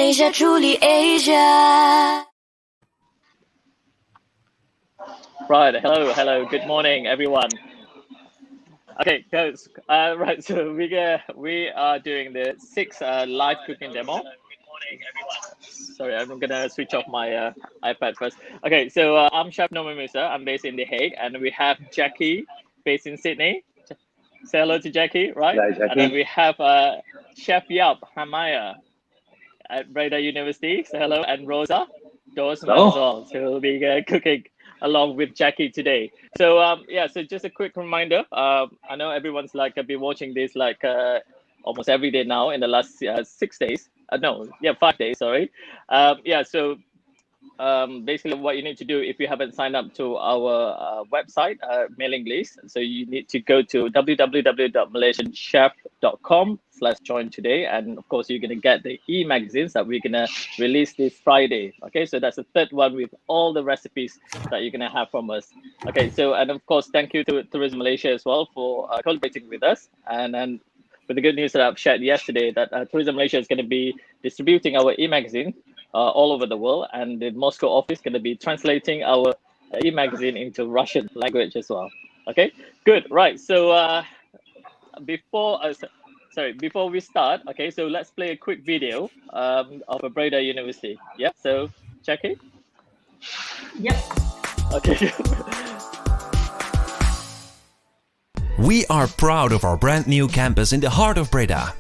Malaysia, truly Asia. Right, hello, good morning, everyone. Okay, guys, right, so we are doing the sixth live cooking demo. Sorry, I'm gonna switch off my iPad first. Okay, so I'm Chef Nomi Musa. I'm based in The Hague, and we have Jackie based in Sydney. Say hello to Jackie, right? Hi, Jackie. And then we have Chef Yap Hamaya at Breda University. Say hello, and Rosa Dorsman as well. So we'll be cooking along with Jackie today. So yeah, so just a quick reminder. I know everyone's like been watching this like almost every day now in the last 6 days. No, yeah, 5 days. Sorry. Yeah, so basically what you need to do if you haven't signed up to our website mailing list, so you need to go to www.malaysianchef.com/join today, and of course you're going to get the e-magazines that we're going to release this Friday. Okay, so that's the third one with all the recipes that you're going to have from us. Okay, so and of course thank you to Tourism Malaysia as well for collaborating with us, and with the good news that I've shared yesterday that Tourism Malaysia is going to be distributing our e-magazine all over the world, and the Moscow office is going to be translating our e-magazine into Russian language as well. Okay, good. Right. So before we start, okay, so let's play a quick video of a Breda University. Yeah. So Jackie. Yep. Okay. We are proud of our brand new campus in the heart of Breda.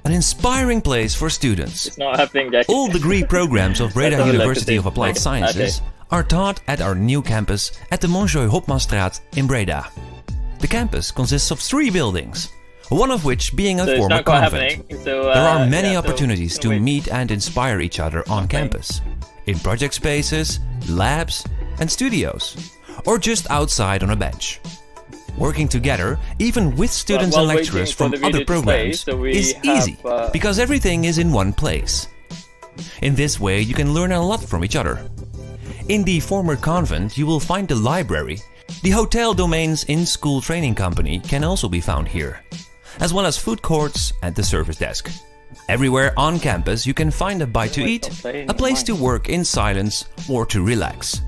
An inspiring place for students. It's not happening, Jackie. All degree programs of Breda That's University of like Applied Sciences are taught at our new campus at the Montjoy Hopmanstraat in Breda. The campus consists of 3 buildings, one of which being a former convent. So, there are many opportunities to meet and inspire each other on campus, in project spaces, labs and studios, or just outside on a bench. Working together, even with students and lecturers from other programs, is easy because everything is in one place. In this way, you can learn a lot from each other. In the former convent, you will find the library. The hotel domains in-school training company can also be found here, as well as food courts and the service desk. Everywhere on campus, you can find a bite to eat, a place to work in silence or to relax.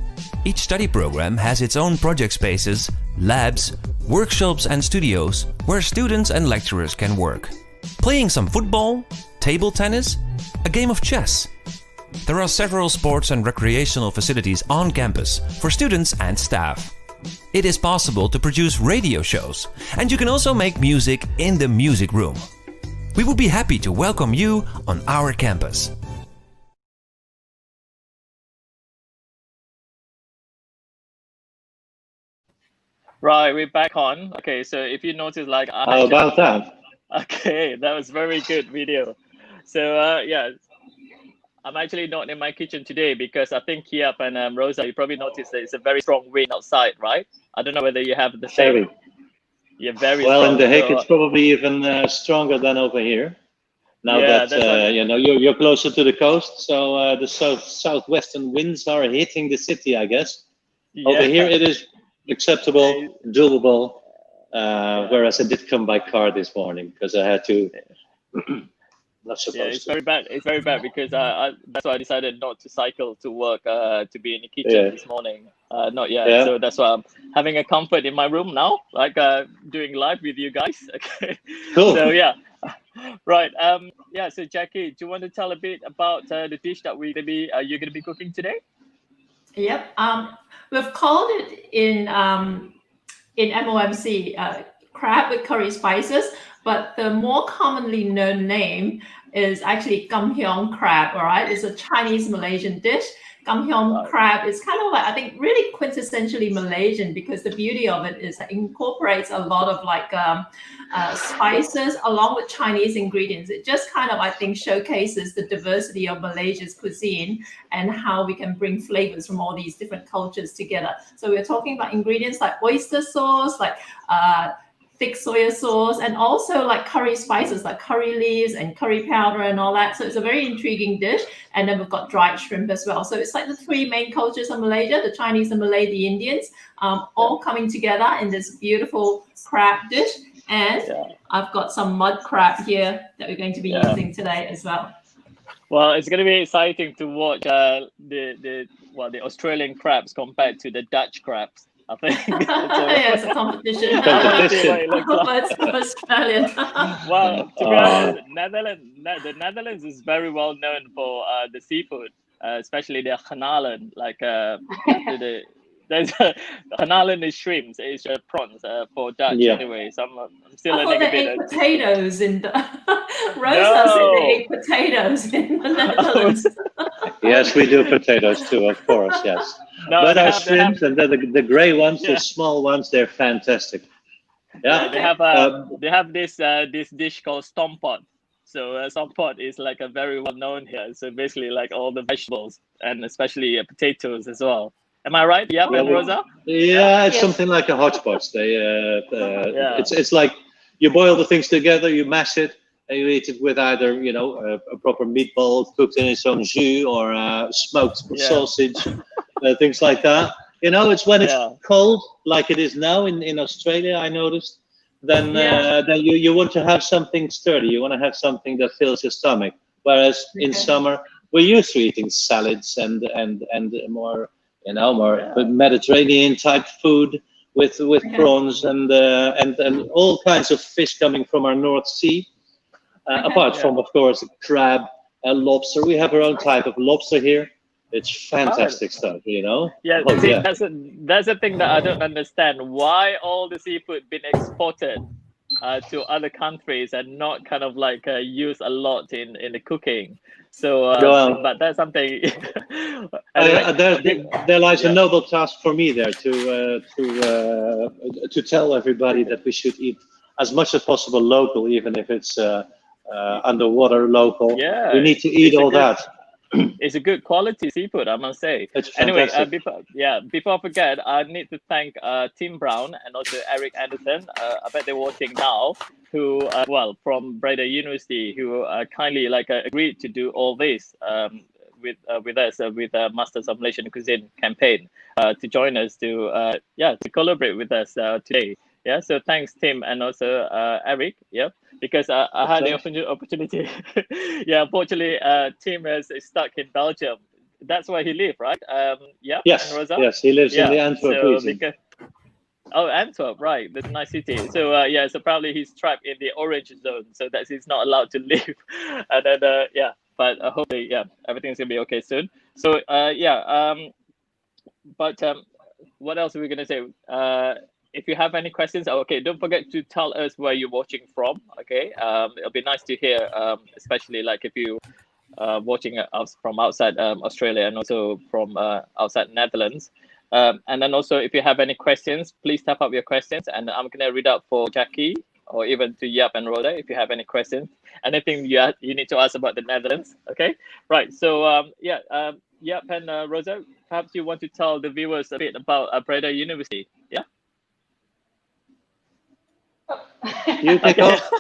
Each study program has its own project spaces, labs, workshops and studios where students and lecturers can work. Playing some football, table tennis, a game of chess. There are several sports and recreational facilities on campus for students and staff. It is possible to produce radio shows, and you can also make music in the music room. We would be happy to welcome you on our campus. Right, we're back on. Okay, so if you notice, like, how about that? Okay, that was very good video. So yeah, I'm actually not in my kitchen today because I think Kiap and Rosa, you probably noticed that it's a very strong wind outside, right? I don't know whether you have the same. Very. Yeah, very well, strong. In The Hague, it's probably even stronger than over here. Now that you know you're closer to the coast, so the southwestern winds are hitting the city, I guess. Yeah. Over here, it is acceptable, doable. Whereas I did come by car this morning because I had to. Not supposed it's very bad. It's very bad because that's why I decided not to cycle to work to be in the kitchen this morning. Not yet. Yeah. So that's why I'm having a comfort in my room now, like doing live with you guys. Okay. Cool. So yeah. Right. Yeah. So Jackie, do you want to tell a bit about the dish that you're gonna be cooking today? Yep. We've called it in MOMC crab with curry spices, but the more commonly known name is actually Kam Heong Crab. All right, it's a Chinese Malaysian dish Kam Heong Crab is kind of like, I think, really quintessentially Malaysian, because the beauty of it is it incorporates a lot of like spices along with Chinese ingredients. It just kind of, I think, showcases the diversity of Malaysia's cuisine and how we can bring flavors from all these different cultures together. So we're talking about ingredients like oyster sauce, like thick soya sauce, and also like curry spices like curry leaves and curry powder and all that. So it's a very intriguing dish. And then we've got dried shrimp as well. So it's like the three main cultures of Malaysia, the Chinese, the Malay, the Indians, all coming together in this beautiful crab dish. And I've got some mud crab here that we're going to be using today as well. Well, it's going to be exciting to watch the Australian crabs compared to the Dutch crabs. I think it's a competition. Australian. Well, to be honest, the Netherlands is very well known for the seafood, especially the garnalen. Like there's garnalen is shrimps, it's prawns for Dutch anyway. So I'm still I thought they ate potatoes in the Rosa said they ate potatoes in the Netherlands. Yes, we do potatoes too, of course. Yes. No, but our shrimps and the gray ones, the small ones, they're fantastic. Yeah, they have this dish called stompot. So stompot is like a very well known here. So basically, like all the vegetables and especially potatoes as well. Am I right? Yeah, and Rosa. Yeah, it's something like a hodgepodge. It's like you boil the things together, you mash it, and you eat it with either a proper meatball cooked in its own jus or smoked sausage. Things like that. It's when it's cold, like it is now in Australia, I noticed, then you want to have something sturdy. You want to have something that fills your stomach. Whereas in summer, we're used to eating salads and more, more Mediterranean type food with prawns and all kinds of fish coming from our North Sea. Apart from, of course, crab and lobster. We have our own type of lobster here. It's fantastic stuff, Yeah, that's a thing that I don't understand. Why all the seafood been exported to other countries and not kind of like used a lot in the cooking? So, but that's something. There lies a noble task for me there to tell everybody that we should eat as much as possible local, even if it's underwater local. Yeah, we need to eat all that. It's a good quality seafood, I must say. Anyway, before I forget, I need to thank Tim Brown and also Eric Anderson. I bet they're watching now. Who, from Breda University, who kindly agreed to do all this with us with Masters of Malaysian Cuisine campaign to join us to collaborate with us today. Yeah, so thanks, Tim, and also Eric. Yeah, because I had the opportunity. Unfortunately, Tim is stuck in Belgium. That's where he lives, right? Yes, Rosa? Yes, he lives in the Antwerp region. Antwerp, right? That's a nice city. So so probably he's trapped in the orange zone, so that he's not allowed to leave. And then but hopefully, everything's gonna be okay soon. So what else are we gonna say? If you have any questions, don't forget to tell us where you're watching from. Okay, it'll be nice to hear, especially like if you watching us from outside Australia and also from outside Netherlands. And then also, if you have any questions, please type up your questions, and I'm gonna read out for Jackie or even to Yap and Rhoda if you have any questions. Anything you need to ask about the Netherlands. Okay, right. So Yap and Rosa, perhaps you want to tell the viewers a bit about Breda University. Yeah. You kick off.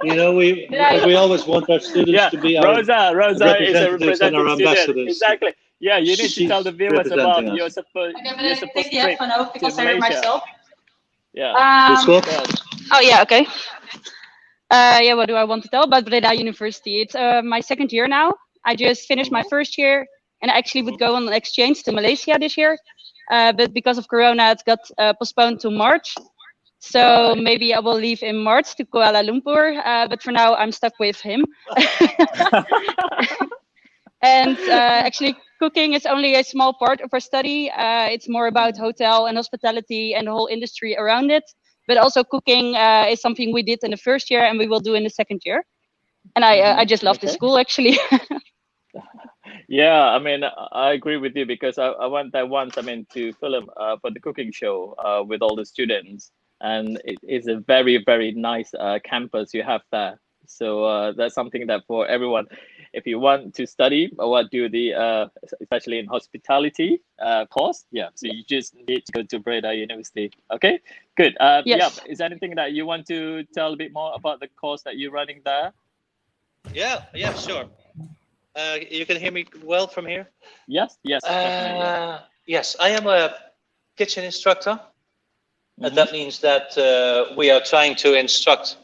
We always want our students to be our Rosa is a representative student. Exactly. Yeah, you need to tell the viewers about your support. You're supposed to take the headphone off because I heard myself. Yeah. Okay. What do I want to tell about Breda University? It's my second year now. I just finished my first year, and I actually would go on an exchange to Malaysia this year. But because of Corona, it got postponed to March. So maybe I will leave in March to Kuala Lumpur, but for now I'm stuck with him. And actually cooking is only a small part of our study. It's more about hotel and hospitality and the whole industry around it. But also cooking is something we did in the first year and we will do in the second year. And I just love the school actually. Yeah, I mean, I agree with you because I went there once, I mean, to film for the cooking show with all the students. And it is a very, very nice campus you have there. So that's something that for everyone, if you want to study or do the, especially in hospitality course, yeah, so you just need to go to Breda University. Okay, good. Yeah, Yes. is there anything that you want to tell a bit more about the course that you're running there? Yeah, sure. You can hear me well from here? Yes, definitely. Yeah. Yes, I am a kitchen instructor. That means that we are trying to instruct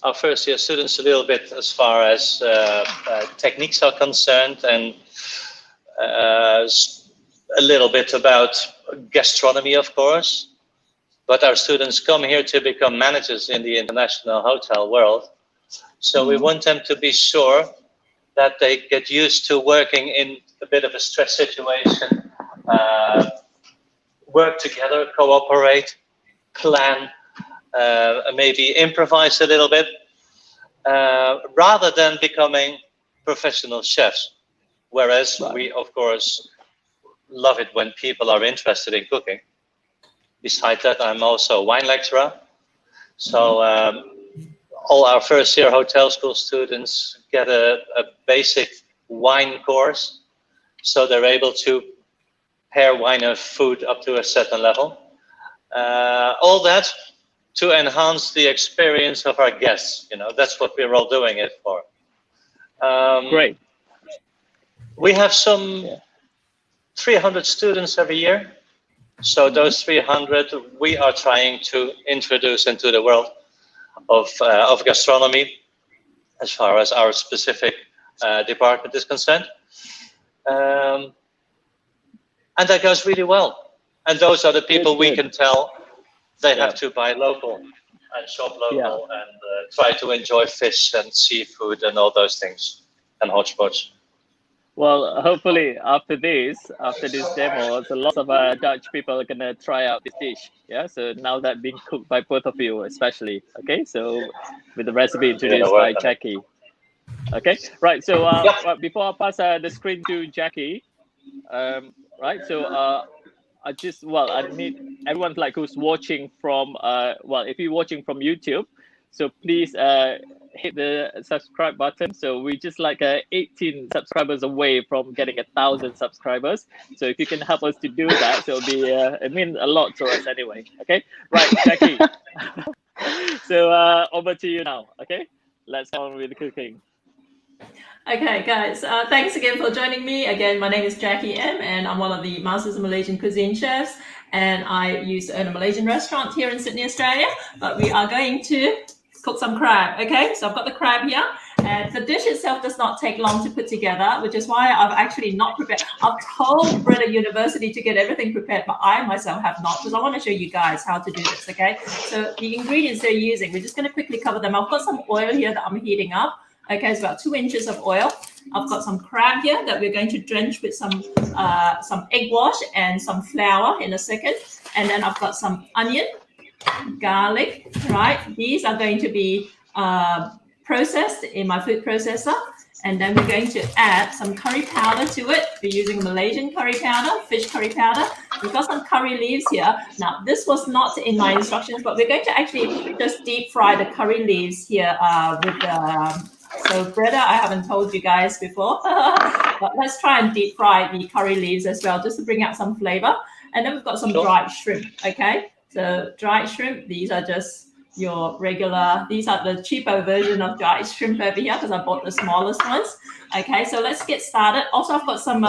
our first year students a little bit as far as techniques are concerned, and a little bit about gastronomy, of course. But our students come here to become managers in the international hotel world. So we want them to be sure that they get used to working in a bit of a stress situation, work together, cooperate, plan, maybe improvise a little bit, rather than becoming professional chefs. Whereas we, of course, love it when people are interested in cooking. Besides that, I'm also a wine lecturer. So all our first year hotel school students get a basic wine course. So they're able to pair wine and food up to a certain level. All that to enhance the experience of our guests. You know, that's what we're all doing it for. Great. We have some 300 students every year. So those 300 we are trying to introduce into the world of gastronomy as far as our specific department is concerned. And that goes really well. And those are the people we can tell they have to buy local and shop local and try to enjoy fish and seafood and all those things and hodgepodge. Well, hopefully after this demo, so lots of Dutch people are gonna try out this dish. Yeah, so now that being cooked by both of you, especially. Okay, so with the recipe introduced by Jackie. Okay, right. So before I pass the screen to Jackie, right. So I need everyone like who's watching from if you're watching from YouTube, so please hit the subscribe button. So we just like 18 subscribers away from getting 1,000 subscribers. So if you can help us to do that, so it'll be it means a lot to us anyway. Okay, right, Jackie. So over to you now. Okay, let's go on with the cooking. Okay, guys, thanks again for joining me. Again, my name is Jackie M, and I'm one of the Masters of Malaysian Cuisine chefs, and I used to own a Malaysian restaurant here in Sydney, Australia, but we are going to cook some crab. Okay, so I've got the crab here, and the dish itself does not take long to put together, which is why I've actually not prepared. I've told Breda University to get everything prepared, but I myself have not, because I want to show you guys how to do this. Okay, so the ingredients they're using, we're just going to quickly cover them. I've got some oil here that I'm heating up. Okay, it's about 2 inches of oil. I've got some crab here that we're going to drench with some egg wash and some flour in a second. And then I've got some onion, garlic, right? These are going to be processed in my food processor. And then we're going to add some curry powder to it. We're using Malaysian curry powder, fish curry powder. We've got some curry leaves here. Now, this was not in my instructions, but we're going to actually just deep fry the curry leaves here with the... So Breda, I haven't told you guys before, but let's try and deep fry the curry leaves as well, just to bring out some flavor. And then we've got some dried shrimp, okay? So dried shrimp, these are just your regular, these are the cheaper version of dried shrimp over here because I bought the smallest ones. Okay, so let's get started. Also, I've got some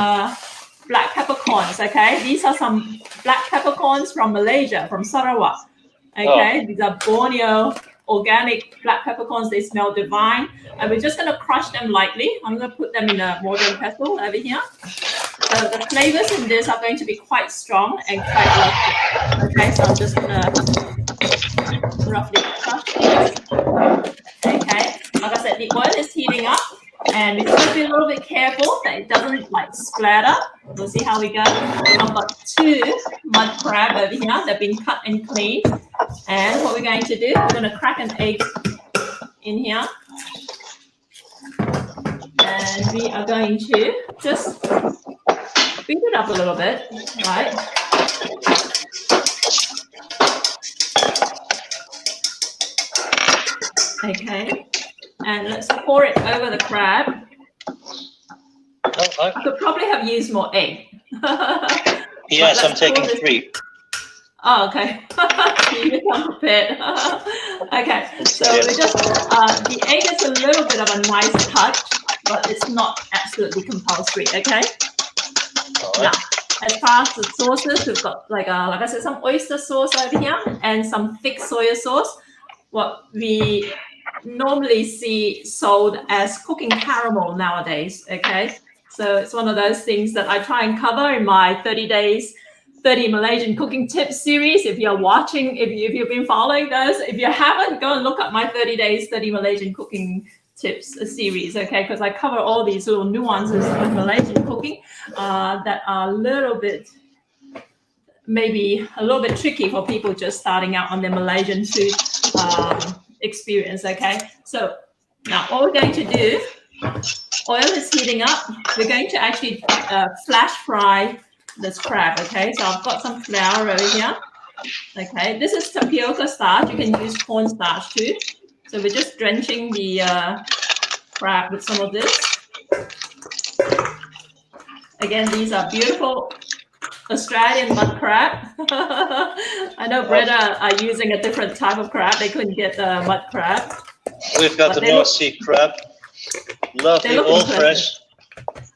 black peppercorns, okay? These are some black peppercorns from Malaysia, from Sarawak. Okay, These are Borneo organic black peppercorns. They smell divine, and we're just going to crush them lightly. I'm going to put them in a mortar pestle over here. So the flavors in this are going to be quite strong and quite lovely. Okay, so I'm just going to roughly crush this. Okay, like I said, the oil is heating up, and we've got to be a little bit careful that it doesn't like splatter. We'll see how we go. I've got 2 mud crab over here. They've been cut and cleaned. And what we're going to do, we're going to crack an egg in here. And we are going to just beat it up a little bit, right? Okay, and let's pour it over the crab. I could probably have used more egg. Yes, I'm taking 3. Oh, okay. You become prepared. Okay, so we just the egg is a little bit of a nice touch, but it's not absolutely compulsory. Okay. Now, as far as the sauces, we've got like I said, some oyster sauce over here and some thick soy sauce. What we normally see sold as cooking caramel nowadays. Okay, so it's one of those things that I try and cover in my 30 days. 30 Malaysian cooking tips series. If you're watching, if you've been following those, if you haven't, go and look up my 30 days, 30 Malaysian cooking tips series, okay? Because I cover all these little nuances of Malaysian cooking that are a little bit, maybe a little bit tricky for people just starting out on their Malaysian food experience, okay? So now what we're going to do, oil is heating up. We're going to actually flash fry this crab, okay? So I've got some flour over here. Okay, this is tapioca starch. You can use cornstarch too. So we're just drenching the crab with some of this. Again, these are beautiful Australian mud crab. I know Breda are using a different type of crab. They couldn't get the mud crab. We've got the North Sea crab. Lovely, all fresh.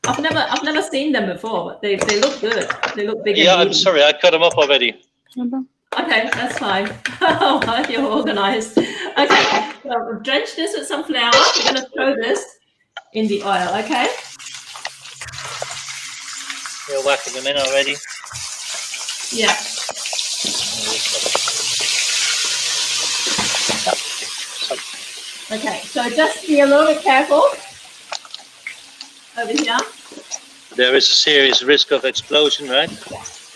I've never seen them before, but they look good. They look big. Yeah, I'm sorry, I cut them up already. Okay, that's fine. You're organized. Okay, so drench this with some flour. We're gonna throw this in the oil. Okay. You're whacking them in already. Yeah. Okay, so just be a little bit careful over here. There is a serious risk of explosion, right?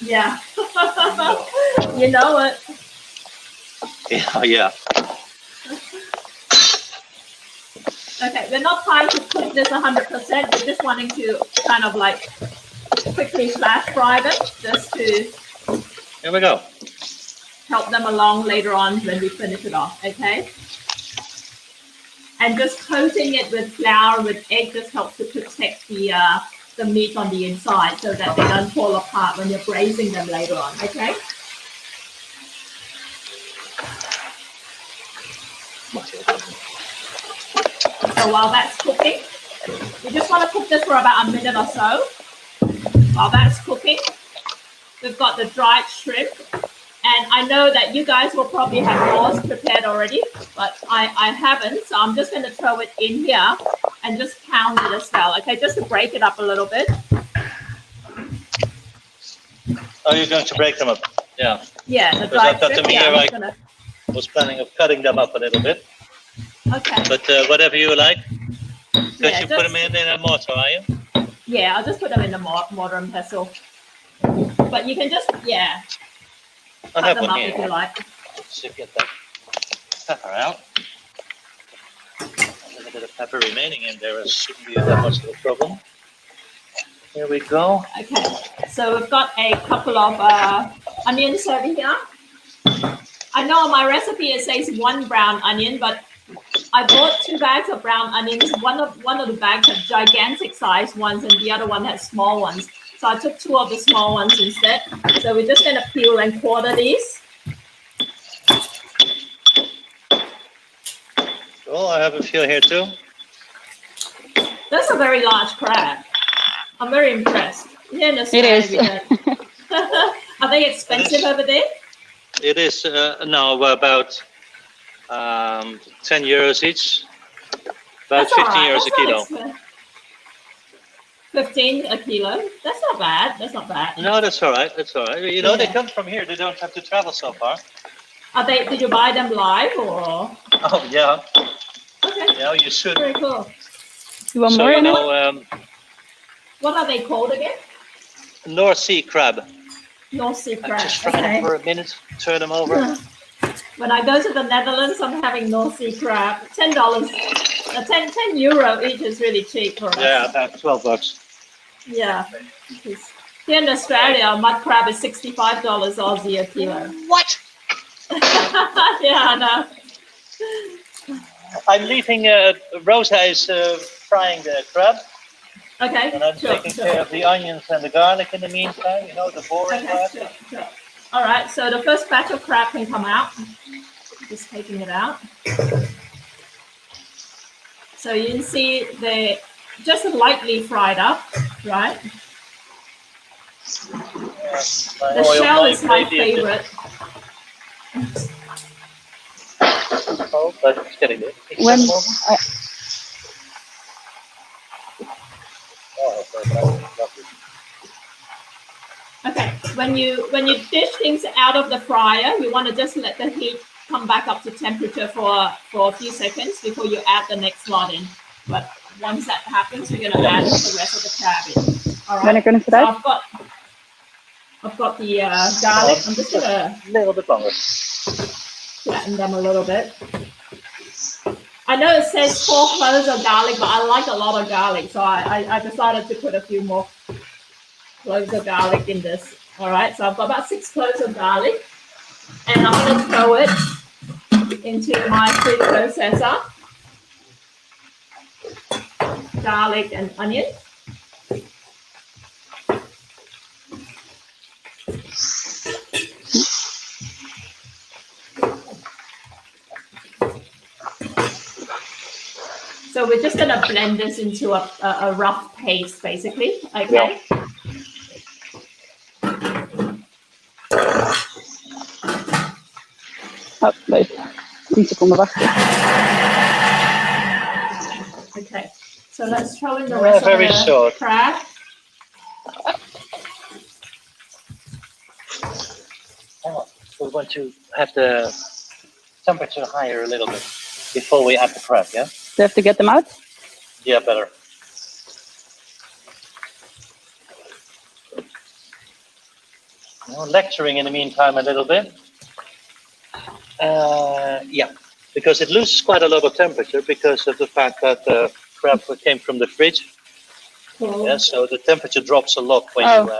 Yeah. You know it. Yeah. Okay, we're not trying to cook this 100%. We're just wanting to kind of like quickly flash fry them just to Here we go. help them along later on when we finish it off, okay? And just coating it with flour, with egg, just helps to protect the meat on the inside so that they don't fall apart when you're braising them later on, okay? So while that's cooking, we just want to cook this for about a minute or so. While that's cooking, we've got the dried shrimp. And I know that you guys will probably have yours prepared already, but I haven't. So I'm just going to throw it in here and just pound it as well, okay? Just to break it up a little bit. Oh, you're going to break them up? Yeah. Yeah, the dried shrimp. I was planning of cutting them up a little bit. Okay. But whatever you like. Because Yeah, you put them in a mortar, are you? Yeah, I'll just put them in the mortar and pestle. But you can just, yeah, I cut have them one up here. if you like. Let's get that pepper out. A little bit of pepper remaining in there shouldn't be that much of a problem. Here we go. Okay, so we've got a couple of onions over here. I know on my recipe it says 1 brown onion, but I bought 2 bags of brown onions. One of the bags had gigantic sized ones and the other one had small ones. So I took 2 of the small ones instead. So we're just gonna peel and quarter these. Oh, I have a few here too. That's a very large crab. I'm very impressed. Yeah, It is. Are they expensive over there? It is no, about 10 euros each. About That's all 15 right. euros a kilo. 15 a kilo. That's not bad. That's not bad. No, that's all right. That's all right. You know, they Yeah. come from here. They don't have to travel so far. Are they? Did you buy them live or? Oh, yeah. Okay. Yeah, you should. Very cool. You want So, more you in it? know, What are they called again? North Sea crab. North Sea crab. Just fry Okay. them for a minute, turn them over. When I go to the Netherlands, I'm having North Sea crab. $10. 10 euro each is really cheap for us. Yeah, about 12 bucks. Yeah. Because here in Australia, mud crab is $65 Aussie a kilo. What? Yeah, I know. I'm leaving. Rosa is frying the crab, Okay. and I'm taking care of the onions and the garlic in the meantime. You know, the boring part. Sure. All right. So the first batch of crab can come out. Just taking it out. So you can see they just lightly fried up, right? The shell is my favorite. Oh, but it's getting it. Okay, when you dish things out of the fryer, you want to just let the heat come back up to temperature for a few seconds before you add the next lot in. But once that happens, we're going to add the rest of the crab in. All right. So I've got the garlic. I'm just going to a little bit longer. flatten them a little bit. I know it says 4 cloves of garlic, but I like a lot of garlic, so I decided to put a few more cloves of garlic in this. All right, so I've got about 6 cloves of garlic, and I'm going to throw it into my food processor. Garlic and onion. So we're just going to blend this into a rough paste, basically. Okay. Yeah. Oh, wait. 10 seconden wachten. Okay. So let's throw in the rest of the crab. We want to have the temperature higher a little bit before we add the crab, yeah? Do you have to get them out? Yeah, better. Lecturing in the meantime a little bit. Yeah, because it loses quite a lot of temperature because of the fact that the crab came from the fridge. Cool. Yeah, so the temperature drops a lot when you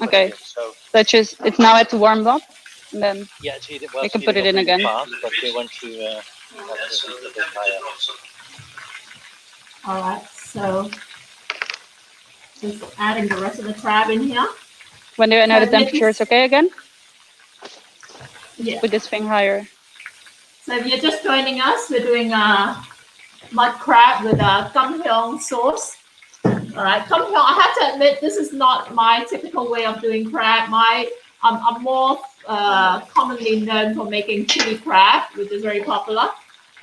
okay. So it's now at to warm up, and then yeah, you can put it in again. Fast, but we want to have this a bit higher. All right, so just adding the rest of the crab in here. When do I know the temperature is okay again? Yeah. Put this thing higher. So if you're just joining us, we're doing mud crab with a Kam Heong sauce. All right, Kam Heong, I have to admit, this is not my typical way of doing crab. I'm more commonly known for making chili crab, which is very popular,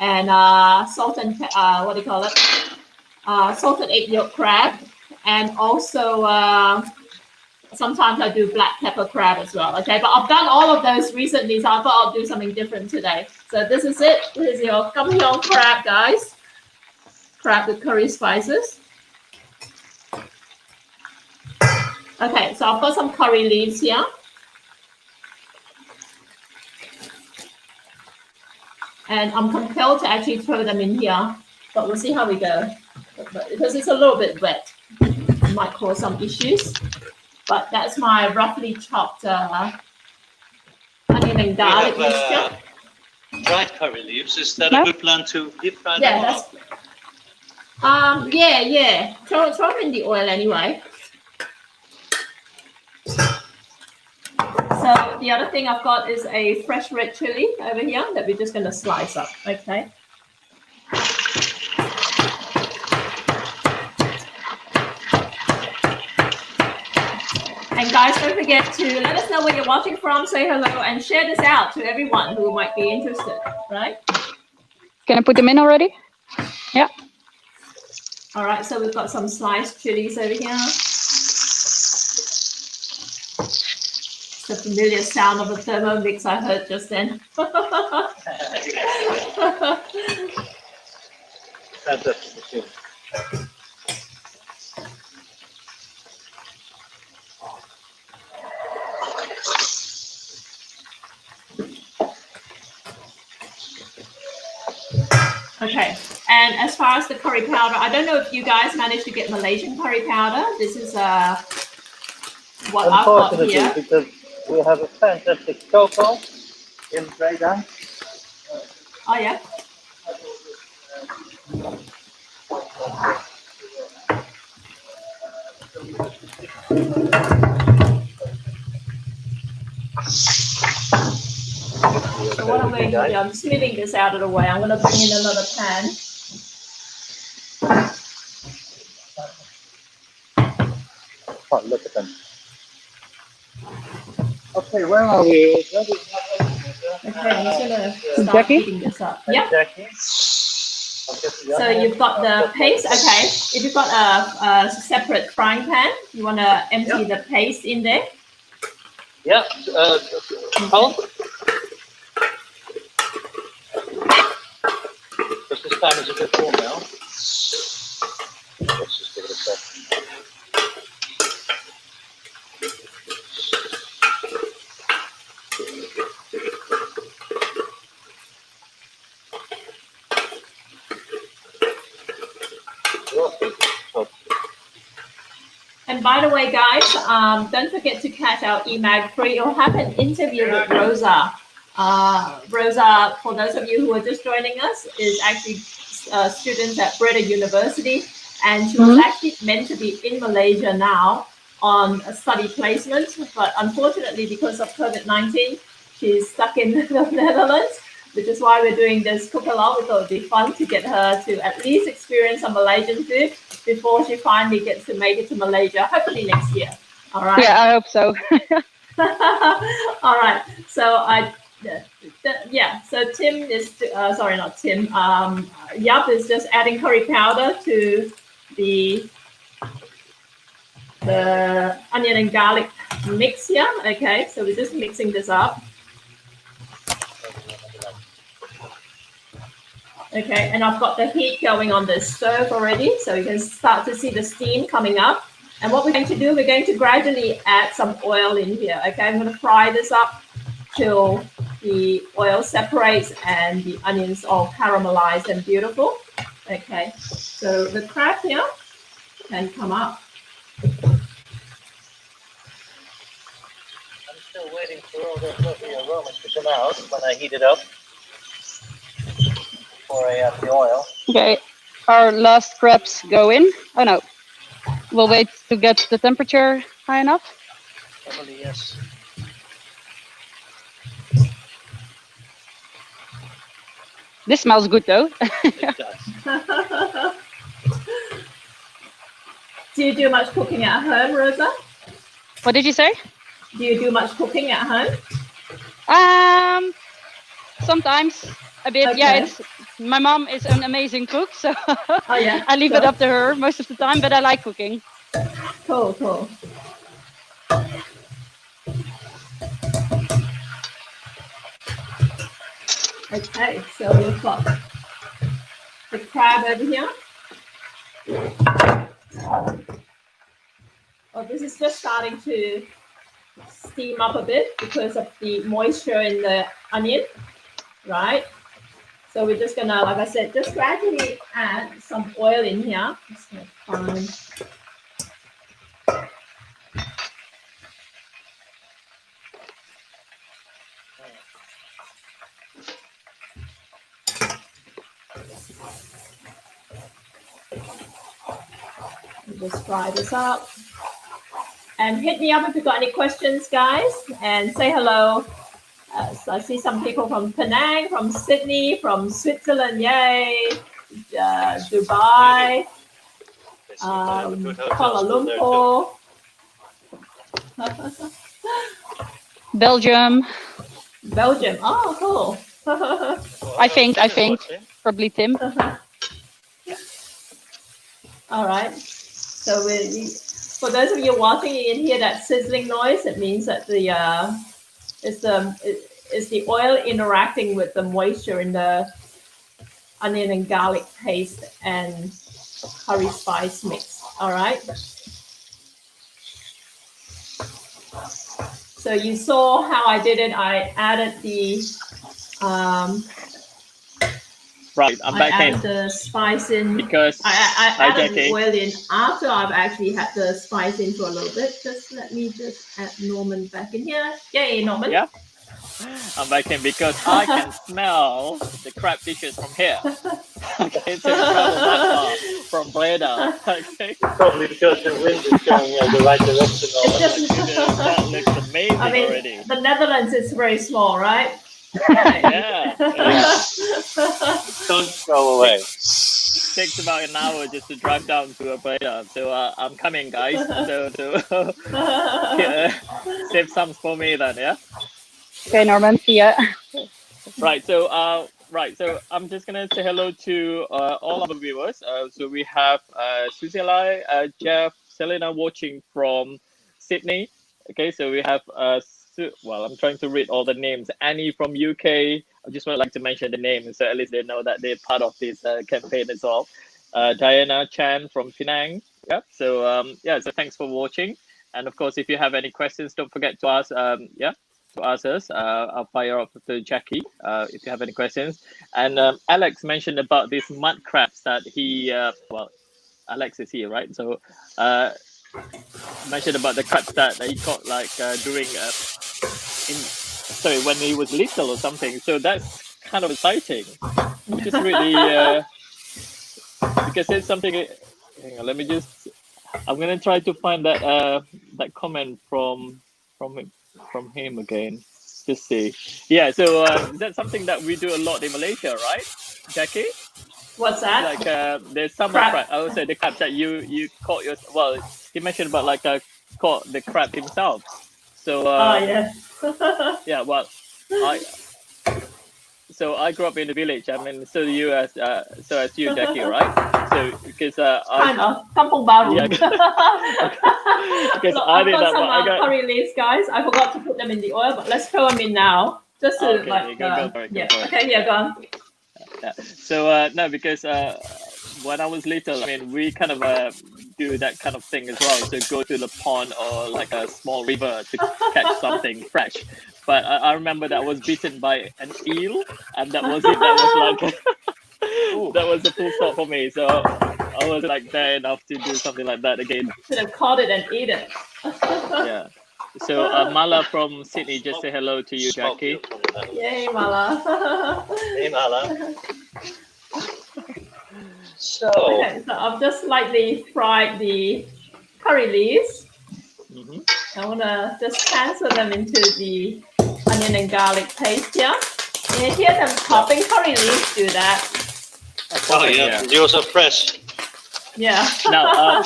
and salted egg yolk crab, and also sometimes I do black pepper crab as well. Okay, but I've done all of those recently, so I thought I'll do something different today. So this is it. This is your Kam Heong crab, guys. Crab with curry spices. Okay, so I've got some curry leaves here. And I'm compelled to actually throw them in here, but we'll see how we go. But because it's a little bit wet, it might cause some issues. But that's my roughly chopped onion and garlic mixture. Dried curry leaves. Is that a good plan to deep fry them? Yeah, that's yeah. Throw them in the oil anyway. So the other thing I've got is a fresh red chili over here that we're just going to slice up. Okay. And guys, don't forget to let us know where you're watching from, say hello, and share this out to everyone who might be interested, right? Can I put them in already? Yeah. All right, so we've got some sliced chilies over here. It's the familiar sound of the Thermomix I heard just then. Okay, And as far as the curry powder, I don't know if you guys managed to get Malaysian curry powder. This is what I've got here. Because we have a fantastic cocoa in Breda. Oh yeah. So what I'm going to do, I'm just moving this out of the way. I'm going to bring in another pan. Oh, look at them. Okay, where are we? Okay, I'm just going to start heating this up. Yeah. So you've got the paste. Okay, if you've got a separate frying pan, you want to empty the paste in there. Yeah. How? Because this pan is a bit warm now. Let's just give it a sec. And by the way, guys, don't forget to catch our EMAG 3. You'll have an interview with Rosa. Rosa, for those of you who are just joining us, is actually students at Breda University. And she was actually meant to be in Malaysia now on a study placement. But unfortunately, because of COVID-19, she's stuck in the Netherlands, which is why we're doing this cook along. We thought it would be fun to get her to at least experience some Malaysian food before she finally gets to make it to Malaysia, hopefully next year. All right. Yeah, I hope so. All right. So so Tim is sorry, not Tim. Yap is just adding curry powder to the onion and garlic mix here. Okay, so we're just mixing this up. Okay, and I've got the heat going on the stove already, so you can start to see the steam coming up. And what we're going to do, we're going to gradually add some oil in here. Okay, I'm going to fry this up till the oil separates and the onions all caramelized and beautiful. Okay, so the crab here can come up. I'm still waiting for all those lovely aromas to come out when I heat it up. Before I add the oil. Okay, our last crabs go in. Oh no, we'll wait to get the temperature high enough. Probably yes. This smells good though. It does. Do you do much cooking at home, Rosa? What did you say? Do you do much cooking at home? Sometimes a bit. Okay. Yeah, my mom is an amazing cook, so yeah, I leave it up to her most of the time, but I like cooking. Cool, cool. Okay, so we've got the crab over here. Oh, this is just starting to steam up a bit because of the moisture in the onion, right? So we're just gonna, like I said, just gradually add some oil in here. Just gonna find. Just fry this up. And hit me up if you've got any questions, guys, and say hello. So I see some people from Penang, from Sydney, from Switzerland, yay, Dubai, Kuala Lumpur, Belgium. Oh, cool. I think, probably Tim. All right. So for those of you watching, you can hear that sizzling noise. It means that it's the oil interacting with the moisture in the onion and garlic paste and curry spice mix. All right. So you saw how I did it. I added the Right, I'm back I in. add the spice in Because I added Jackie. oil in after I've actually had the spice in for a little bit. Just let me just add Norman back in here. Yay, Norman. Yeah. I'm back in because I can smell the crab dishes from here. Okay, so we travel that far from Breda. Okay. Probably because the wind is going the right direction. That looks amazing I mean, already. the Netherlands is very small, right? Yeah. Don't throw away. Takes about an hour just to drive down to Breda. So I'm coming, guys. So save some for me then, yeah. Okay, Norman. See ya. Right. So I'm just gonna say hello to all our viewers. So we have Susilai, Jeff, Selena watching from Sydney. Okay. So we have well, I'm trying to read all the names. Annie from UK. I just would like to mention the name, so at least they know that they're part of this campaign as well. Diana Chan from Penang. Yeah. So so thanks for watching. And of course, if you have any questions, don't forget to ask. To ask us. I'll fire up to Jackie if you have any questions. And Alex mentioned about these mud crabs that he, well, Alex is here, right? So mentioned about the crabs that he caught like during, when he was little or something. So that's kind of exciting. Just really, because it's something, hang on, let me just, I'm going to try to find that that comment from him again. Just see. Yeah, so that's something that we do a lot in Malaysia, right, Jackie? What's that? Like there's some crab. I would say the crab that you caught your. Well, he mentioned about like caught the crab himself. So yeah. yeah, well, I grew up in the village. I mean, so you Jackie, right? So because kind of Kampung Baru. Yeah. Because So I I've did got that, but I some got. curry leaves, guys. I forgot to put them in the oil, but let's throw them in now. Just to Okay, like, go for it, go for it. Okay, yeah, go on. Yeah. So no, because when I was little, I mean, we kind of do that kind of thing as well. So go to the pond or like a small river to catch something fresh. But I remember that I was bitten by an eel, and that was it. That was like that was the full stop for me. So I was like there enough to do something like that again. Should have caught it and eat it. Yeah. So Mala from Sydney, just say hello to you, Jackie. Yay, Mala. Hey, Mala. So Okay, so I've just slightly fried the curry leaves. I want to just transfer them into the onion and garlic paste here. And you hear them chopping curry leaves, do that. oh yeah, yours are fresh. Yeah. Now,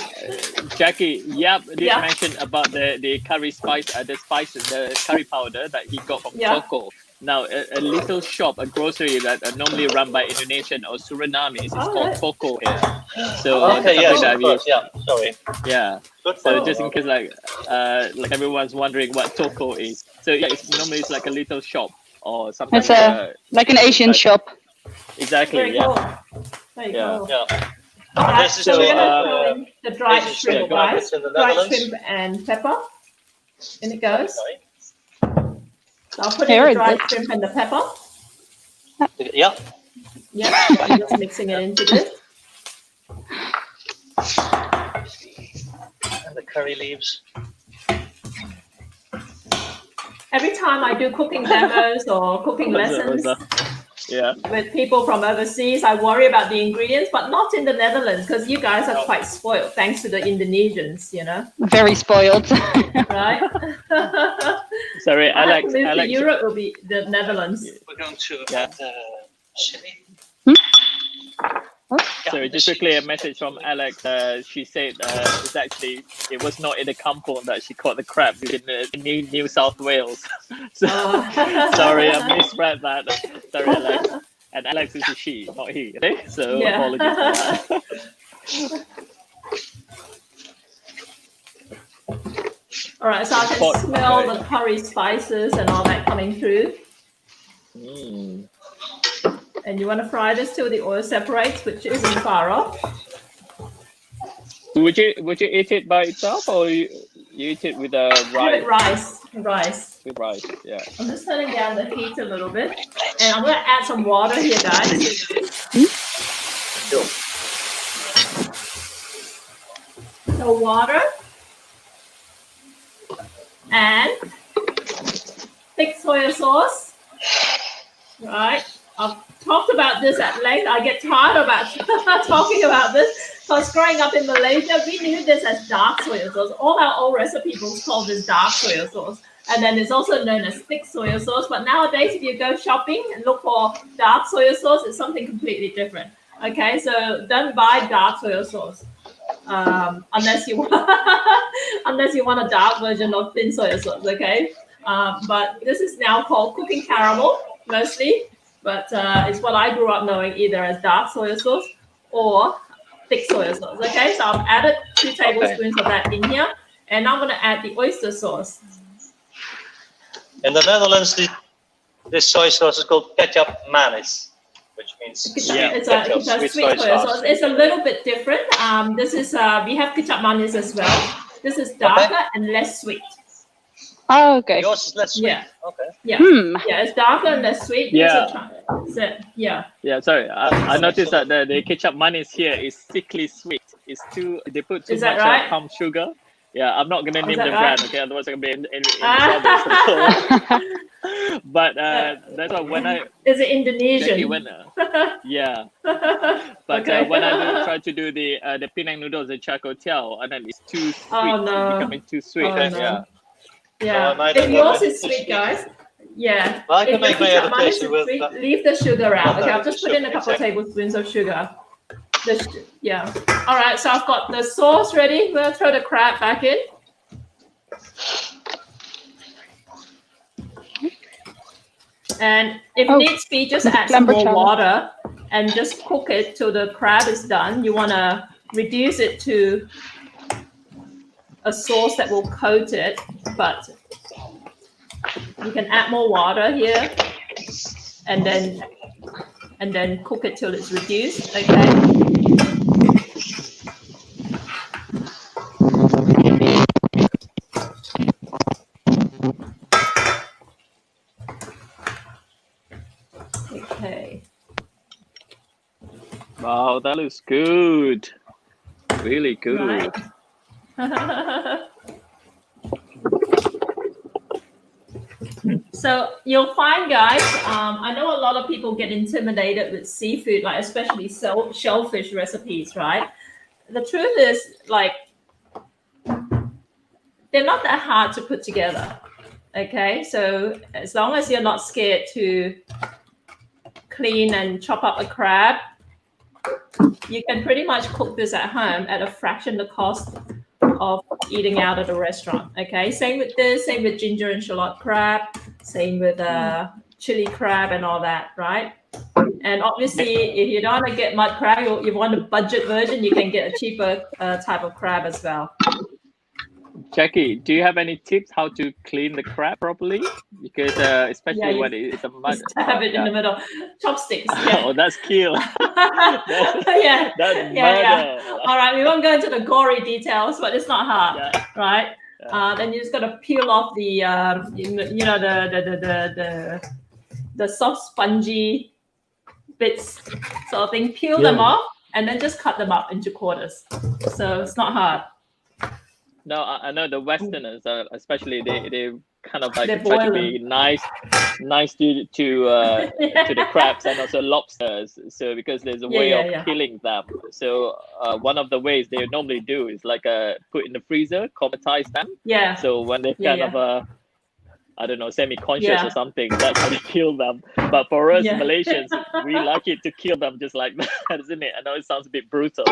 Jackie, did Yeah. mention about the curry spice, the spices, the curry powder that he got from Yeah. Toko. Now, a little shop, a grocery that are normally run by Indonesian or Surinamese is called Alright. Toko here. So Okay, yes, something of course. Yeah, sorry. yeah. Good So for just you. in case like everyone's wondering what Toko is. So yeah, it's like a little shop or something. It's like an Asian shop. Exactly. Very Yeah. cool. Very Yeah. cool. Yeah. Alright, This is so we're the, gonna throw in the dried Asian shrimp, shrimp guys. markets in the Dried Netherlands. shrimp and pepper. In it goes. Okay. So I'll put in Here the is dried it. shrimp and the pepper. Yeah. Yeah, I'm just mixing it into this. And the curry leaves. Every time I do cooking demos or cooking lessons Yeah. with people from overseas, I worry about the ingredients, but not in the Netherlands because you guys are quite spoiled thanks to the Indonesians, you know, Very spoiled. right? Sorry, I have to Alex. move to Alex. Europe will be the Netherlands. We're going to Yeah. add chili. Sorry, just quickly a message from Alex. She said it was not in the kampong that she caught the crab. It was in New South Wales. So, sorry, I misread that. Sorry, Alex. And Alex is a she, not he. Okay, so Yeah. apologies for that. All right, so I can smell the curry spices and all that coming through. Mm. And you want to fry this till the oil separates, which isn't far off. Would you eat it by itself, or you eat it with a Have it rice? rice. With rice, yeah. I'm just turning down the heat a little bit, and I'm going to add some water here, guys. So water and thick soy sauce, right? I've talked about this at length. I get tired about talking about this. Because growing up in Malaysia, we knew this as dark soy sauce. All our old recipe books call this dark soy sauce. And then it's also known as thick soy sauce. But nowadays, if you go shopping and look for dark soy sauce, it's something completely different. Okay, so don't buy dark soy sauce unless you want a dark version of thin soy sauce. Okay, but this is now called cooking caramel mostly. But it's what I grew up knowing, either as dark soy sauce or thick soy sauce. Okay, so I've added 2 tablespoons of that in here, and I'm going to add the oyster sauce. In the Netherlands, this soy sauce is called ketchup manis, which means it's a sweet soy sauce. It's a little bit different. This is we have ketchup manis as well. This is darker and less sweet. Oh, okay. Yours is less sweet. Yeah. Okay. Yeah. Yeah, it's darker and less sweet. Yeah. Yeah. Yeah, sorry. I noticed that the ketchup manis here is sickly sweet. It's they put too much palm sugar. Yeah, I'm not gonna name the brand, okay? Otherwise, I'm gonna be in trouble. But that's why when I is it Indonesian? Yeah. But when I try to do the Penang noodles, the char kway teow, and then it's too sweet. Oh no! It's becoming too sweet. Oh, no. Yeah. Yeah. If yours is sweet, guys. Yeah. Well, I can make my adaptation with sweet, leave the sugar out. Okay, I've just put in a couple of tablespoons of sugar. Yeah. All right, so I've got the sauce ready. We'll throw the crab back in. And if needs be, just add some more water and just cook it till the crab is done. You want to reduce it to a sauce that will coat it, but you can add more water here and then cook it till it's reduced. Okay. Okay. Wow, that looks good. Really good. Right. So you'll find, guys, I know a lot of people get intimidated with seafood, like especially shellfish recipes, right? The truth is, like, they're not that hard to put together. Okay, so as long as you're not scared to clean and chop up a crab, you can pretty much cook this at home at a fraction the cost of eating out at a restaurant. Okay, same with this, same with ginger and shallot crab, same with chili crab and all that, right? And obviously, if you don't want to get mud crab, you want a budget version, you can get a cheaper type of crab as well. Jackie, do you have any tips how to clean the crab properly? Because especially when it's a mud. Stab it in the middle. Chopsticks. Yeah. Oh, that's kill. Yeah. All right, we won't go into the gory details, but it's not hard, right? Yeah. Then you just gotta peel off the the soft spongy bits sort of thing. Peel them off and then just cut them up into quarters. So it's not hard. No, I know the Westerners, especially they kind of like try to be nice to the crabs and also lobsters. So because there's a way of killing them. So one of the ways they normally do is like put in the freezer, climatize them. Yeah. So when they're kind of I don't know, semi-conscious or something, that's how they kill them. But for us Malaysians, we like it to kill them just like that, isn't it? I know it sounds a bit brutal.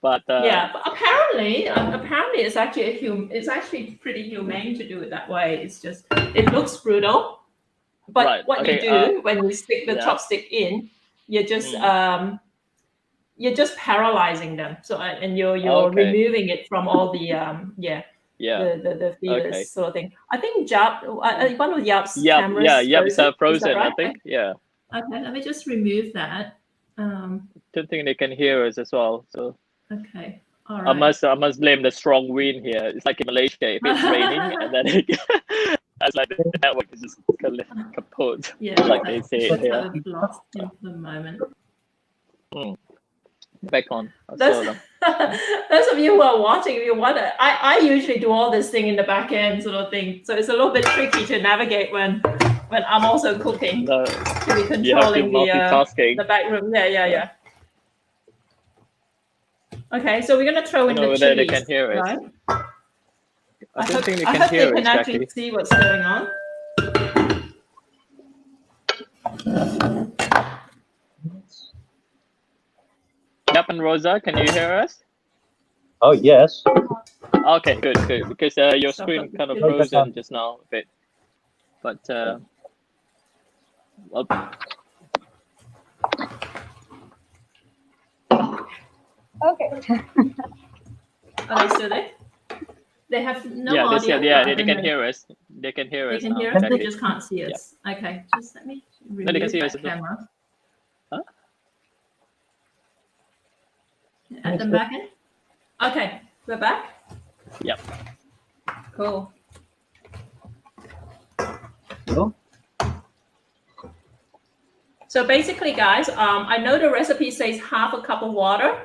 But but apparently it's actually pretty humane to do it that way. It's just it looks brutal, but what you do when you stick the chopstick in, you're just paralyzing them. So and you're removing it from all the the feelers sort of thing. I think one of Yap's cameras. Yap's frozen. Right? I think Okay, let me just remove that. Don't think they can hear us as well. So. Okay. All right. I must blame the strong wind here. It's like in Malaysia, if it's raining and then That's like the network is just kaput, Yeah, like they say. Let's Yeah. have a lost him for the moment. Back on. Those of you who are watching, if you want to, I usually do all this thing in the back end sort of thing. So it's a little bit tricky to navigate when I'm also cooking. No, to be controlling you have to multitasking. the back room. Yeah. Okay, so we're gonna throw in the chilies. They can hear us. Right? I don't think they I can hope hear they can us, actually Jackie. see what's going on. Yep, and Rosa, can you hear us? Oh, yes. Okay, good. Because your screen kind of frozen just now a bit. But well, Okay. Are they still there? They have no yeah, audio. they can hear us. They can hear They us. can now, hear us. They Jackie. just can't see us. Okay, just let me they can remove see that us. camera. Huh? At the back end. Okay, we're back. Yep. Cool. Hello? So basically, guys, I know the recipe says half a cup of water.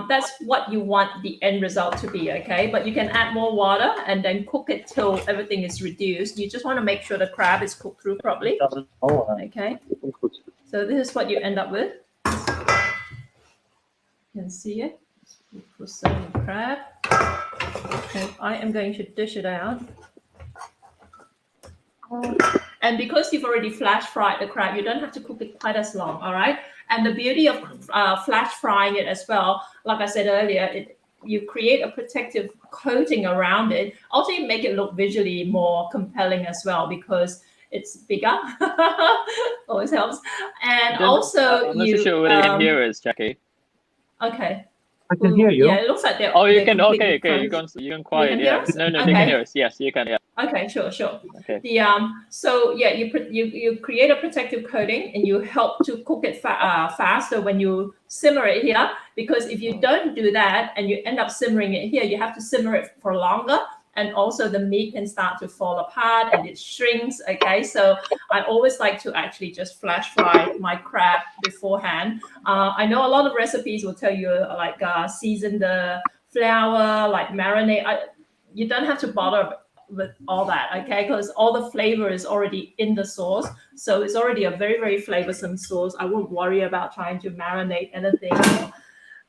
That's what you want the end result to be, okay? But you can add more water and then cook it till everything is reduced. You just want to make sure the crab is cooked through properly, okay? So this is what you end up with. You can see it. For serving crab. And I am going to dish it out. And because you've already flash fried the crab, you don't have to cook it quite as long, all right? And the beauty of flash frying it as well, like I said earlier, you create a protective coating around it. Also, you make it look visually more compelling as well because it's bigger. Always helps. And also, I'm not so sure whether you can hear us, Jackie. Okay. I can hear you. Yeah, it looks like they're. Oh, you they're can. Okay, completely you frozen. can quiet. You can hear Yeah. us? No, Okay. they can hear us. Yes, you can. Yeah. Okay, sure. Okay. So yeah, you create a protective coating and you help to cook it faster when you simmer it here, because if you don't do that and you end up simmering it here, you have to simmer it for longer, and also the meat can start to fall apart and it shrinks. Okay, so I always like to actually just flash fry my crab beforehand. I know a lot of recipes will tell you like season the flour, like marinate. You don't have to bother with all that, okay? Because all the flavor is already in the sauce. So it's already a very, very flavorsome sauce. I won't worry about trying to marinate anything or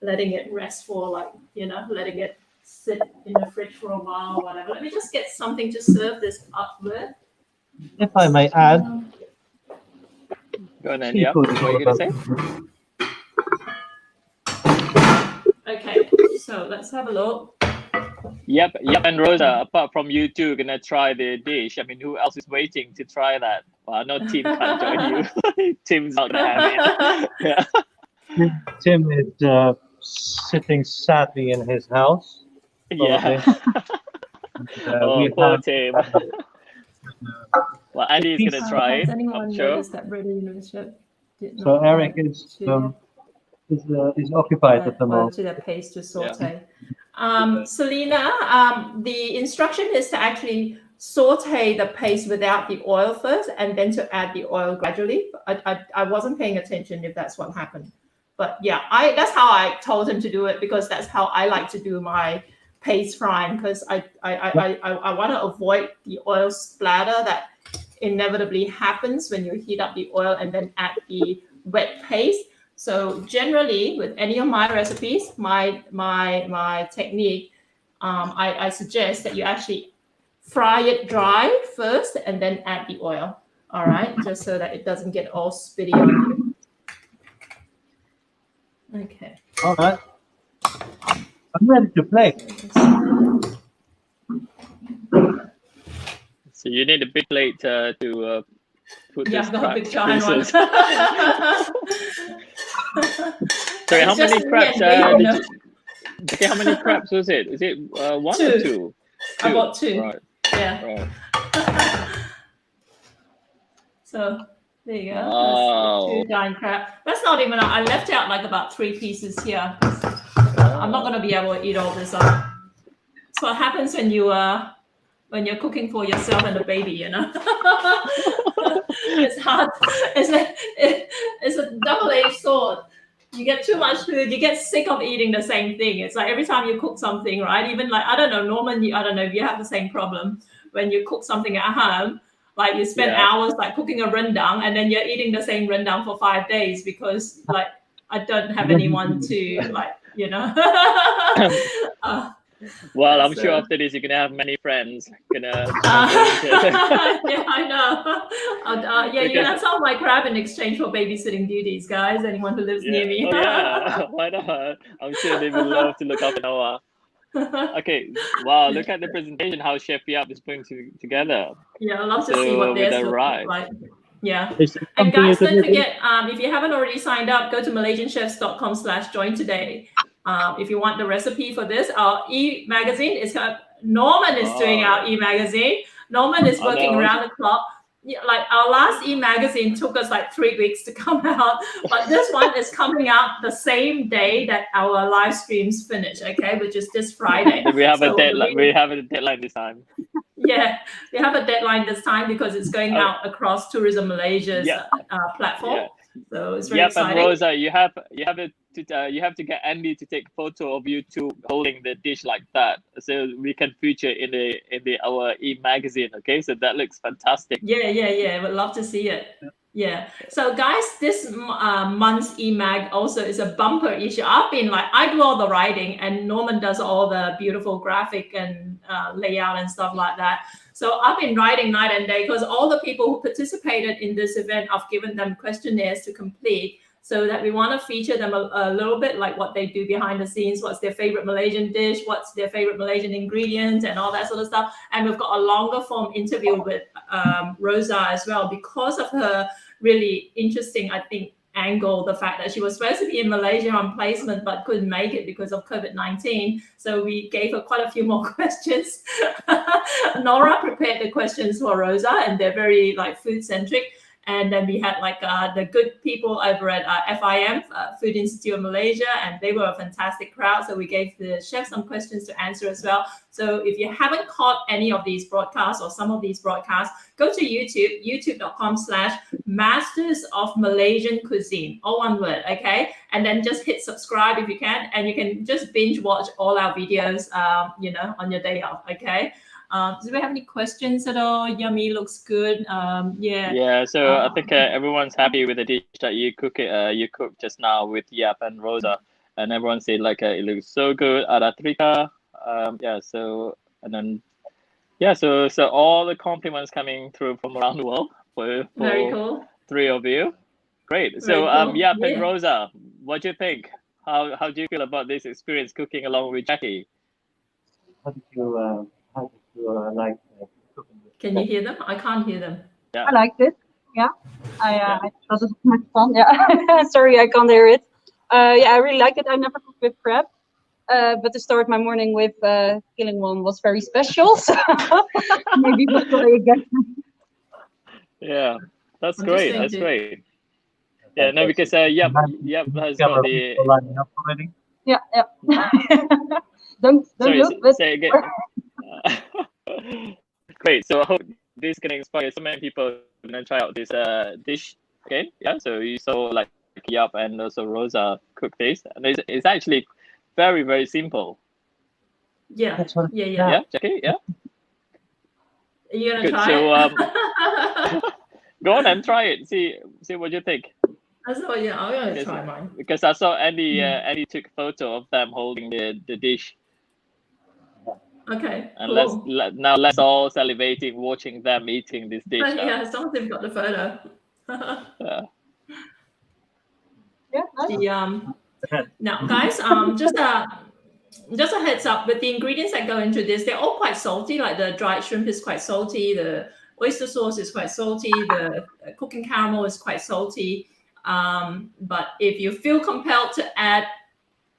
letting it rest for letting it sit in the fridge for a while or whatever. Let me just get something to serve this up with. If I may add, Go on then. Yeah. What are you gonna say? Okay, so let's have a look. Yep. And Rosa, apart from you two, gonna try the dish. I mean, who else is waiting to try that? Well, I know Tim can't join you. Tim's not gonna have it. Yeah. Tim is sitting sadly in his house. Yeah. Oh, poor Tim. Well, Andy's gonna try Has it. anyone I'm sure. noticed that Breda University did So not Eric add is occupied at the oil moment. to the paste to saute. Selena, the instruction is to actually saute the paste without the oil first and then to add the oil gradually. I wasn't paying attention if that's what happened. But yeah, that's how I told him to do it, because that's how I like to do my paste frying, because I want to avoid the oil splatter that inevitably happens when you heat up the oil and then add the wet paste. So generally, with any of my recipes, my technique, I suggest that you actually fry it dry first and then add the oil. All right, just so that it doesn't get all spitty on you. Okay. All right. I'm ready to play. So you need a big plate to put Yeah, this I've got a crab big giant one. pieces. Sorry, how It's just many me crabs? and Dave, Okay, how many crabs was it? Is it one Two. or two? I bought two. Right. Yeah. Right. So there you go. Wow. That's two giant crab. That's not even. I left out like about 3 pieces here. I'm not going to be able to eat all this up. That's what happens when when you're cooking for yourself and the baby, you know. It's hard. It's a double-edged sword. You get too much food, you get sick of eating the same thing. It's like every time you cook something, right? Even like, I don't know, Norman, I don't know if you have the same problem when you cook something at home. Like you spend hours like cooking a rendang and then you're eating the same rendang for 5 days because like I don't have anyone to like, you know. Well, I'm sure after this you're gonna have many friends. Yeah, I know. Yeah, you can have some of my crab in exchange for babysitting duties, guys. Anyone who lives near me. Oh, yeah, why not? I'm sure they would love to look after Noah. Okay, wow, look at the presentation, how Chef Yap is putting together. Yeah, I'd love to see what theirs looks like. Yeah. And something guys, you don't could forget, if you haven't already signed up, go to malaysianchefs.com/join today. If you want the recipe for this, our e-magazine is Norman is doing our e-magazine. Norman is working around the clock. Yeah, like our last e-magazine took us like 3 weeks to come out, but this one is coming out the same day that our live streams finish, okay, which is this Friday. We have a deadline. We have a deadline this time. Yeah, we have a deadline this time because it's going out across Tourism Malaysia's platform. Yeah. So it's very exciting. And Rosa, you have to get Andy to take a photo of you two holding the dish like that, so we can feature in our e-magazine. Okay, so that looks fantastic. Yeah. Would love to see it. Yeah. So guys, this month's e-mag also is a bumper issue. I do all the writing and Norman does all the beautiful graphic and layout and stuff like that. So I've been writing night and day because all the people who participated in this event, I've given them questionnaires to complete so that we want to feature them a little bit, like what they do behind the scenes, what's their favorite Malaysian dish, what's their favorite Malaysian ingredients and all that sort of stuff. And we've got a longer form interview with Rosa as well because of her really interesting, I think, angle, the fact that she was supposed to be in Malaysia on placement but couldn't make it because of COVID-19. So we gave her quite a few more questions. Nora prepared the questions for Rosa and they're very like food centric. And then we had like the good people over at FIM, Food Institute of Malaysia, and they were a fantastic crowd. So we gave the chef some questions to answer as well. So if you haven't caught any of these broadcasts or some of these broadcasts, go to YouTube, youtube.com/Masters of Malaysian Cuisine, all one word, okay? And then just hit subscribe if you can, and you can just binge watch all our videos, on your day off, okay? Do we have any questions at all? Yummy, looks good. Yeah. So I think everyone's happy with the dish that you cooked just now with Yap and Rosa, and everyone said like it looks so good. Ada Trika. So all the compliments coming through from around the world for very cool. 3 of you. Great. Very cool. Yap and Rosa, what do you think? How do you feel about this experience cooking along with Jackie? How did you like cooking? Can you hear them? I can't hear them. I liked it. Yeah, I thought it was much fun. Yeah, sorry, I can't hear it. I really liked it. I never cooked with crab, but to start my morning with killing one was very special. So maybe we'll try again. Yeah, that's great. That's great. Yeah, no, because Yap has got the. Yeah. don't Sorry, look. But... say again. Great. So I hope this is gonna inspire so many people to try out this dish. Okay. Yeah. So you saw like Yap and also Rosa cook this, and it's actually very, very simple. Yeah. Yeah, Jackie. Yeah. Are you gonna Good. try So it? go on and try it. See what you think. I'm gonna try mine. Because I saw Andy took a photo of them holding the dish. Okay. And cool. let's all salivating watching them eating this dish. Yeah, some of them got the photo. Now, guys, just a heads up with the ingredients that go into this, they're all quite salty. Like the dried shrimp is quite salty, the oyster sauce is quite salty, the cooking caramel is quite salty. But if you feel compelled to add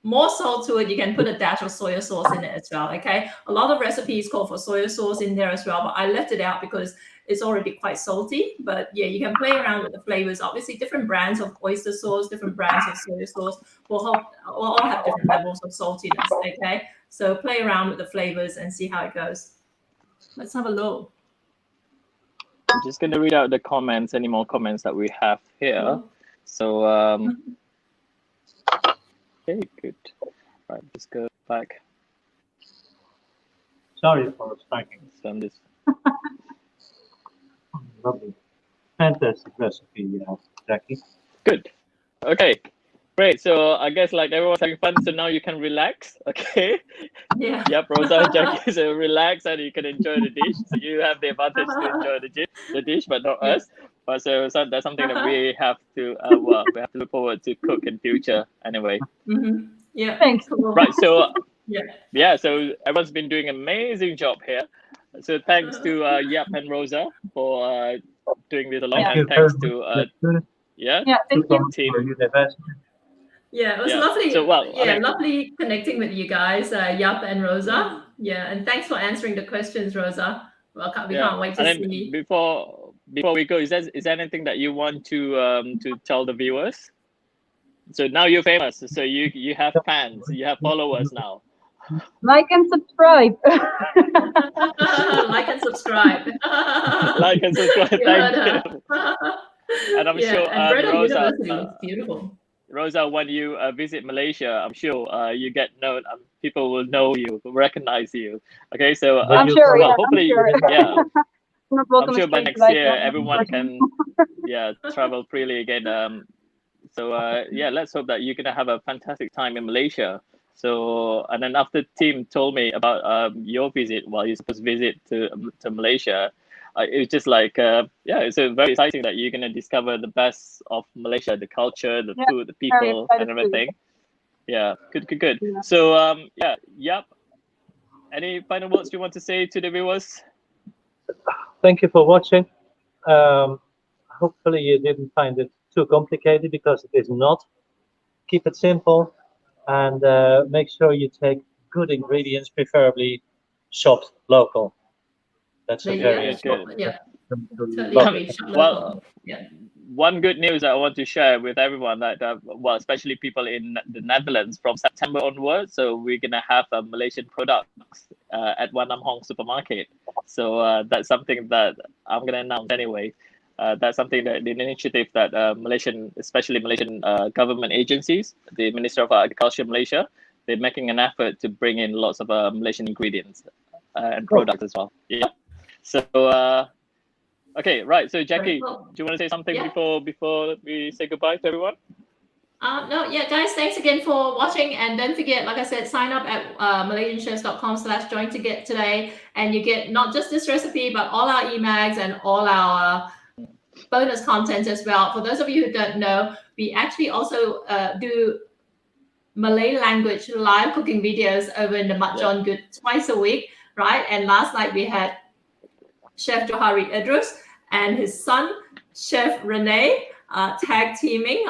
more salt to it, you can put a dash of soy sauce in it as well, okay? A lot of recipes call for soy sauce in there as well, but I left it out because it's already quite salty. But yeah, you can play around with the flavors. Obviously, different brands of oyster sauce, different brands of soy sauce will all have different levels of saltiness, okay? So play around with the flavors and see how it goes. Let's have a look. I'm just going to read out the comments, any more comments that we have here. So, okay, good. Right, just go back. Sorry for striking. So I'm just... Lovely. Fantastic recipe, Jackie. Good. Okay, great. So I guess like everyone's having fun, so now you can relax. Okay. Yeah. Yep, Rosa and Jackie, so relax and you can enjoy the dish. So you have the advantage to enjoy the dish, but not us. But so that's something that we have to well, we have to look forward to cook in future anyway. Yeah. Thanks. Right. So yeah. So everyone's been doing an amazing job here. So thanks to Yap and Rosa for doing this along, and thanks to thank you. team. Yeah, it was lovely. So, well, lovely connecting with you guys, Yap and Rosa. Yeah, and thanks for answering the questions, Rosa. Well, we can't wait to see. Before we go, is there anything that you want to tell the viewers? So now you're famous, so you have fans, you have followers now. Like and subscribe. Like and subscribe. Like and subscribe. Thank you. And I'm sure Breda Rosa, University is beautiful. Rosa, when you visit Malaysia, I'm sure you get known. People will know you, will recognize you. Okay, so I'm sure. Well, Yeah, hopefully, I'm sure by next year like everyone can travel freely again. So let's hope that you're gonna have a fantastic time in Malaysia. So, and then after Tim told me about your visit, while you're supposed to visit to Malaysia, it was just like, it's very exciting that you're going to discover the best of Malaysia, the culture, the food, the people, and everything. Too. Yeah, good. Yeah. So, Yap, any final words you want to say to the viewers? Thank you for watching. Hopefully you didn't find it too complicated, because it is not. Keep it simple. And make sure you take good ingredients, preferably shopped local. That's a very good. Yeah, totally agree. Well, one good news that I want to share with everyone that, especially people in the Netherlands, from September onwards, so we're gonna have Malaysian products at Kam Heong supermarket. So that's something that I'm gonna announce anyway. That's something that the initiative that especially Malaysian government agencies, the Minister of Agriculture Malaysia, they're making an effort to bring in lots of Malaysian ingredients and products as well. Yeah. So okay, right. So Jackie, do you want to say something before we say goodbye to everyone? No, guys, thanks again for watching, and don't forget, like I said, sign up at malaysianchefs.com/join to get today, and you get not just this recipe, but all our emags and all our bonus content as well. For those of you who don't know, we actually also do Malay language live cooking videos over in the Mat John Good twice a week, right? And last night we had Chef Johari Idrus and his son, Chef Rene, tag teaming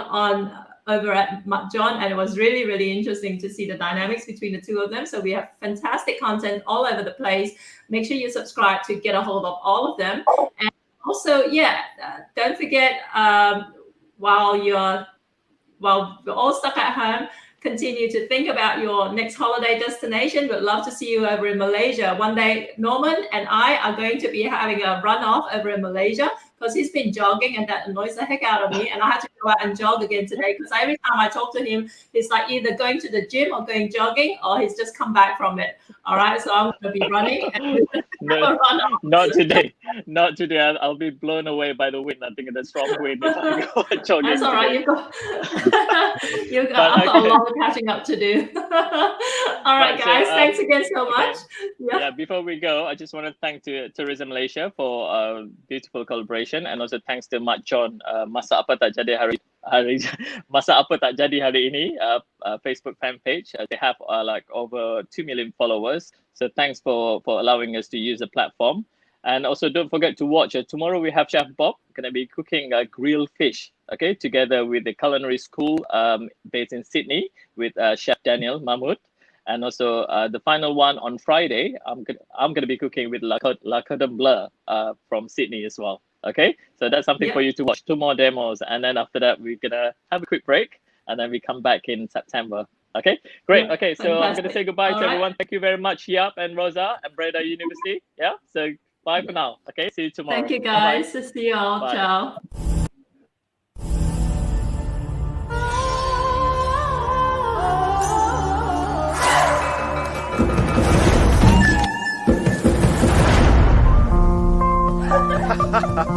over at Mat John, and it was really, really interesting to see the dynamics between the two of them. So we have fantastic content all over the place. Make sure you subscribe to get a hold of all of them. And also, don't forget, while we're all stuck at home, continue to think about your next holiday destination. We'd love to see you over in Malaysia. One day, Norman and I are going to be having a runoff over in Malaysia, because he's been jogging and that annoys the heck out of me. And I had to go out and jog again today, because every time I talk to him, he's like either going to the gym or going jogging, or he's just come back from it. All right, so I'm going to be running. Not today. Not today. I'll be blown away by the wind. I think it's a strong wind if I go jogging. That's all right. You've got a lot of catching up to do. All right, guys. Thanks again so much. Yeah. Before we go, I just want to thank Tourism Malaysia for a beautiful collaboration, and also thanks to Mat John, Masak Apa Tak Jadi Masak Apa Tak Jadi Hari Ini, Facebook fan page. They have like over 2 million followers. So thanks for allowing us to use the platform. And also don't forget to watch. Tomorrow we have Chef Bob going to be cooking grilled fish, okay, together with the culinary school based in Sydney with Chef Daniel Mahmood. And also the final one on Friday, I'm gonna be cooking with La Cordon Bleu from Sydney as well. Okay, so that's something for you to watch. 2 more demos, and then after that we're gonna have a quick break, and then we come back in September. Okay, great. Yeah, Okay, so I'm going to fantastic. say goodbye All to right. everyone. Thank you very much, Yap and Rosa at Breda University. Yeah, so bye for now. Okay, see you tomorrow. Thank you, Bye-bye. guys. See you all. Bye. Ciao. Ha ha ha!